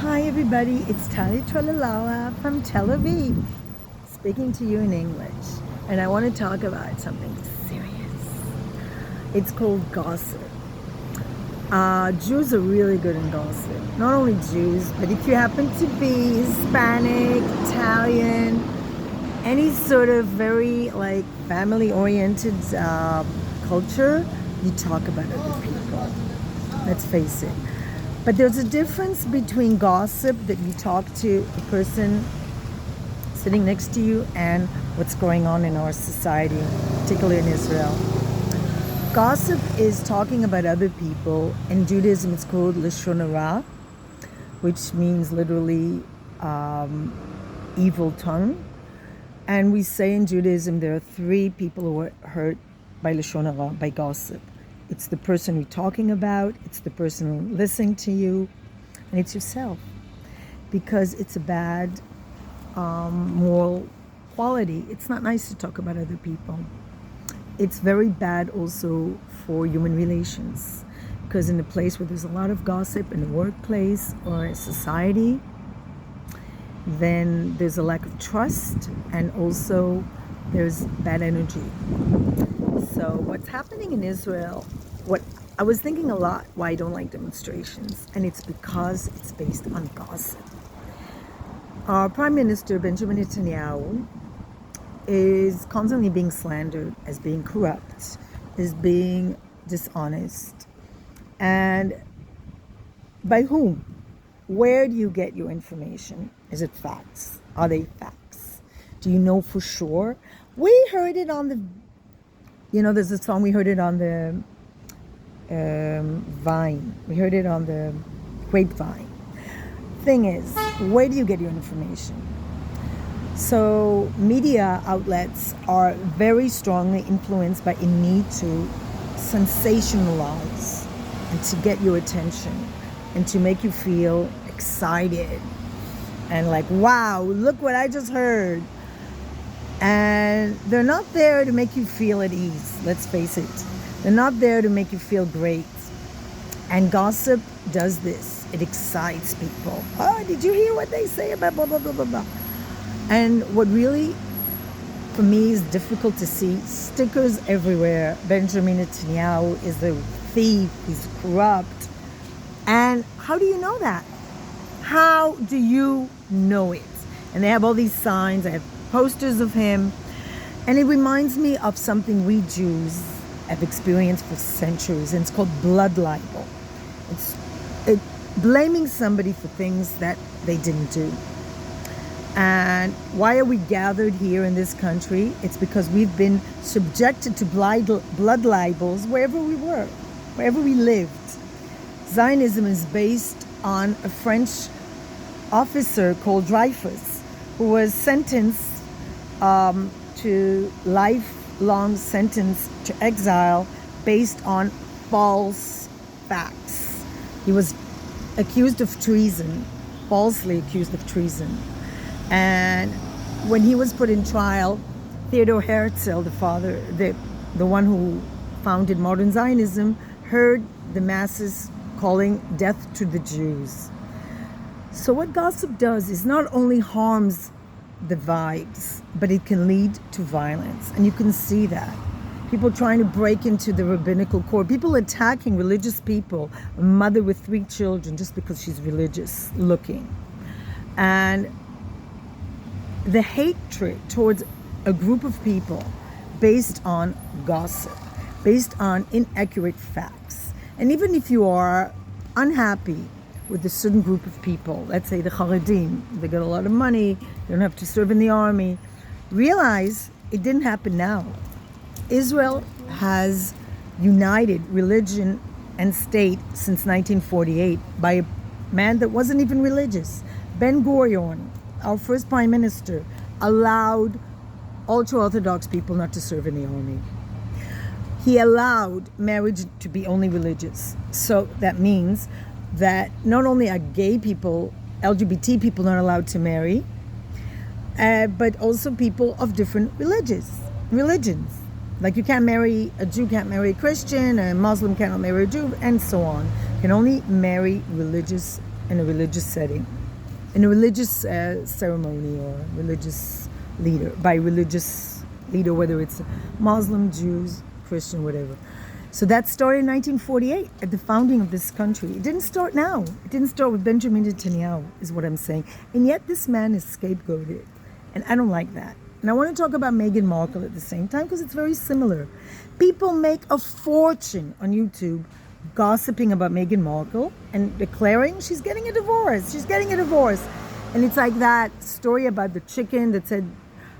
Hi everybody, it's Tali Tralla from Tel Aviv, speaking to you in English, and I want to talk about something serious. It's called gossip. Jews are really good in gossip. Not only Jews, but if you happen to be Hispanic, Italian, any sort of very family-oriented culture, you talk about other people. Let's face it. But there's a difference between gossip that you talk to the person sitting next to you and what's going on in our society, particularly in Israel. Gossip is talking about other people. In Judaism, it's called Lashon Hara, which means literally evil tongue. And we say in Judaism there are three people who are hurt by Lashon Hara, by gossip. It's the person you're talking about, it's the person who's listening to you, and it's yourself. Because it's a bad moral quality. It's not nice to talk about other people. It's very bad also for human relations. Because in a place where there's a lot of gossip, in a workplace or a society, then there's a lack of trust, and also there's bad energy. So what's happening in Israel, what I was thinking a lot why I don't like demonstrations, and it's because it's based on gossip. Our Prime Minister, Benjamin Nethanyahu, is constantly being slandered as being corrupt, as being dishonest. And by whom? Where do you get your information? Is it facts? Are they facts? Do you know for sure? We heard it on the there's a song, we heard it on the vine. We heard it on the grapevine. Thing is, where do you get your information? So media outlets are very strongly influenced by a need to sensationalize and to get your attention and to make you feel excited and like, wow, look what I just heard. And they're not there to make you feel at ease, let's face it. They're not there to make you feel great. And gossip does this. It excites people. Oh, did you hear what they say about blah, blah, blah, blah, blah. And what really, for me, is difficult to see, stickers everywhere. Benjamin Netanyahu is a thief, he's corrupt. And how do you know that? How do you know it? And they have all these signs, they have posters of him, and it reminds me of something we Jews have experienced for centuries, and it's called blood libel. It's blaming somebody for things that they didn't do. And why are we gathered here in this country? It's because we've been subjected to blood libels wherever we were, wherever we lived. Zionism is based on a French officer called Dreyfus, who was sentenced to lifelong sentence to exile based on false facts. He was accused of treason, falsely accused of treason. And when he was put in trial, Theodor Herzl, the father, the one who founded modern Zionism, heard the masses calling death to the Jews. So what gossip does is not only harms the vibes, but it can lead to violence. And you can see that. People trying to break into the rabbinical court, people attacking religious people, a mother with 3 children just because she's religious looking. And the hatred towards a group of people based on gossip, based on inaccurate facts. And even if you are unhappy with a certain group of people, let's say the Haredim, they get a lot of money, they don't have to serve in the army, realize it didn't happen now. Israel has united religion and state since 1948 by a man that wasn't even religious. Ben-Gurion, our first prime minister, allowed ultra-Orthodox people not to serve in the army. He allowed marriage to be only religious. So that means that not only are gay people, LGBT people not allowed to marry, but also people of different religions. Like you can't marry, a Jew can't marry a Christian, a Muslim cannot marry a Jew, and so on. You can only marry religious in a religious setting, in a religious ceremony or religious leader, by religious leader, whether it's Muslim, Jews, Christian, whatever. So that started in 1948 at the founding of this country. It didn't start now. It didn't start with Benjamin Netanyahu, is what I'm saying. And yet this man is scapegoated. And I don't like that. And I want to talk about Meghan Markle at the same time because it's very similar. People make a fortune on YouTube gossiping about Meghan Markle and declaring she's getting a divorce. She's getting a divorce. And it's like that story about the chicken that said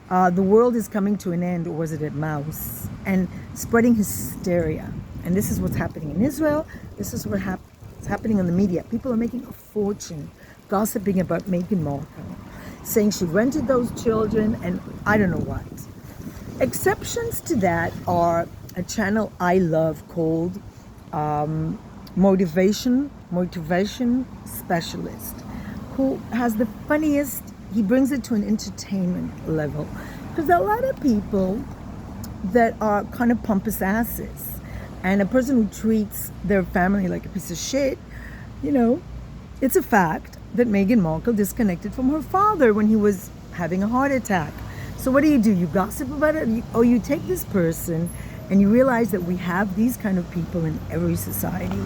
the world is coming to an end, or was it a mouse? And spreading hysteria. And this is what's happening in Israel. This is what's happening in the media. People are making a fortune gossiping about Meghan Markle, saying she rented those children and I don't know what. Exceptions to that are a channel I love called Motivation Specialist, who has the funniest, he brings it to an entertainment level. Because there are a lot of people that are kind of pompous asses. And a person who treats their family like a piece of shit, you know, it's a fact that Meghan Markle disconnected from her father when he was having a heart attack. So what do? You gossip about it? Or you take this person and you realize that we have these kind of people in every society.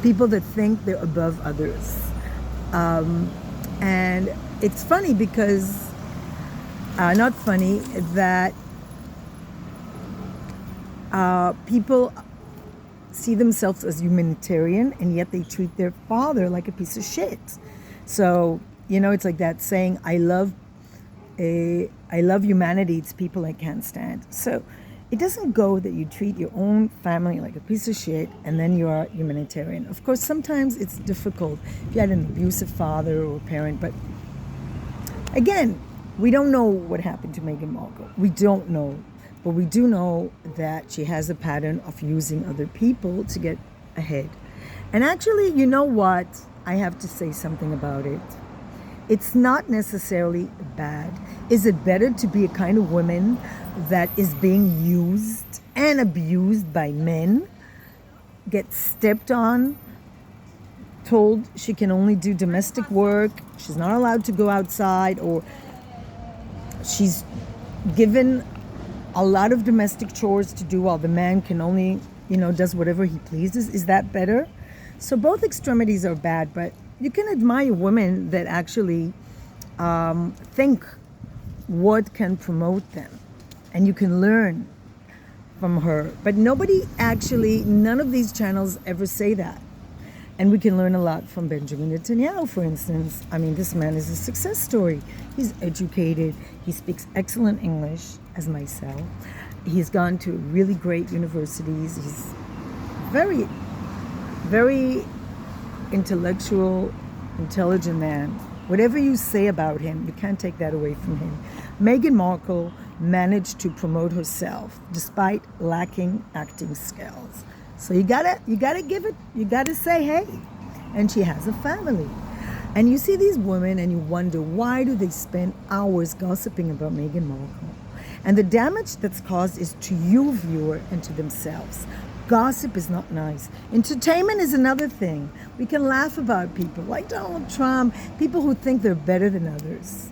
People that think they're above others. And it's funny because, not funny, that people see themselves as humanitarian and yet they treat their father like a piece of shit. So, you know, it's like that saying, I love humanity, it's people I can't stand. So it doesn't go that you treat your own family like a piece of shit and then you're humanitarian. Of course, sometimes it's difficult if you had an abusive father or parent, but again, we don't know what happened to Meghan Markle. We don't know. But we do know that she has a pattern of using other people to get ahead. And actually, you know what? I have to say something about it. It's not necessarily bad. Is it better to be a kind of woman that is being used and abused by men, get stepped on, told she can only do domestic work, she's not allowed to go outside, or she's given a lot of domestic chores to do while the man can only, you know, does whatever he pleases? Is that better? So both extremities are bad, but you can admire women that actually think what can promote them. And you can learn from her. But none of these channels ever say that. And we can learn a lot from Benjamin Netanyahu, for instance. I mean, this man is a success story. He's educated. He speaks excellent English, as myself. He's gone to really great universities. He's very, very intellectual, intelligent man. Whatever you say about him, you can't take that away from him. Meghan Markle managed to promote herself despite lacking acting skills. So you gotta give it, you gotta say, hey. And she has a family. And you see these women and you wonder, why do they spend hours gossiping about Meghan Markle? And the damage that's caused is to you, viewer, and to themselves. Gossip is not nice. Entertainment is another thing. We can laugh about people like Donald Trump, people who think they're better than others.